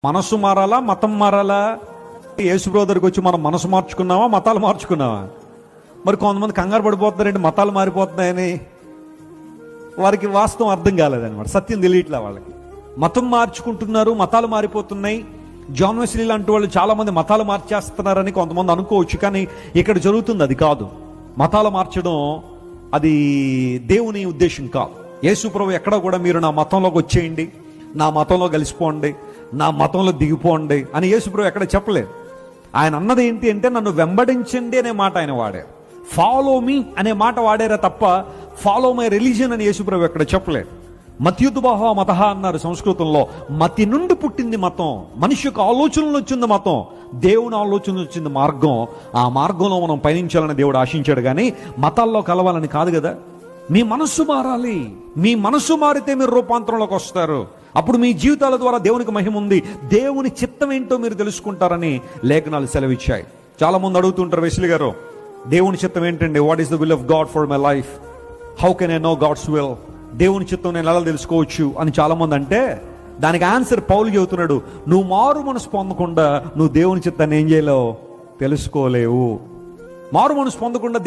మనసు మారాలా, మతం మారాలా? యేసు బ్రదర్కి వచ్చి మనం మనసు మార్చుకున్నావా, మతాలు మార్చుకున్నావా? మరి కొంతమంది కంగారు పడిపోతున్నారంటే మతాలు మారిపోతున్నాయని. వారికి వాస్తవం అర్థం కాలేదన్నమాట, సత్యం తెలియట్లే వాళ్ళకి. మతం మార్చుకుంటున్నారు, మతాలు మారిపోతున్నాయి. జాన్ వెస్లీ లాంటి వాళ్ళు చాలా మంది మతాలు మార్చేస్తున్నారని కొంతమంది అనుకోవచ్చు, కానీ ఇక్కడ జరుగుతుంది అది కాదు. మతాలు మార్చడం అది దేవుని ఉద్దేశం కాదు. యేసు ప్రభు ఎక్కడ కూడా మీరు నా మతంలోకి వచ్చేయండి, నా మతంలో కలిసిపోండి, నా మతంలో దిగిపోండి అని యేసు ప్రభు ఎక్కడ చెప్పలేదు. ఆయన అన్నది ఏంటి అంటే, నన్ను వెంబడించండి అనే మాట ఆయన వాడారు. ఫాలో మీ అనే మాట వాడారా తప్ప ఫాలో మై రిలీజియన్ అని యేసు ప్రభు ఎక్కడ చెప్పలేదు. మత్యుద్భావ మతః అన్నారు సంస్కృతంలో. మతి నుండి పుట్టింది మతం, మనిషి యొక్క ఆలోచనలు వచ్చింది మతం, దేవుని ఆలోచన వచ్చింది మార్గం. ఆ మార్గంలో మనం పయనించాలని దేవుడు ఆశించాడు, కానీ మతాల్లో కలవాలని కాదు కదా. మీ మనస్సు మారాలి. మీ మనస్సు మారితే మీరు రూపాంతరంలోకి వస్తారు. అప్పుడు మీ జీవితాల ద్వారా దేవునికి మహిమ ఉంది, దేవుని చిత్తం ఏంటో మీరు తెలుసుకుంటారని లేఖనాలు సెలవిచ్చాయి. చాలా మంది అడుగుతుంటారు, వెస్లీ గారు దేవుని చిత్తం ఏంటండి? What is the will of God for my life? How can I know God's will? దేవుని చిత్తం నేను ఎలా తెలుసుకోవచ్చు అని చాలా మంది అంటే, దానికి ఆన్సర్ పౌలు చెబుతున్నాడు, నువ్వు మారు మనసు పొందకుండా నువ్వు దేవుని చిత్తాన్ని ఏం చేయలేవు, తెలుసుకోలేవు. మారు మనసు పొందకుండా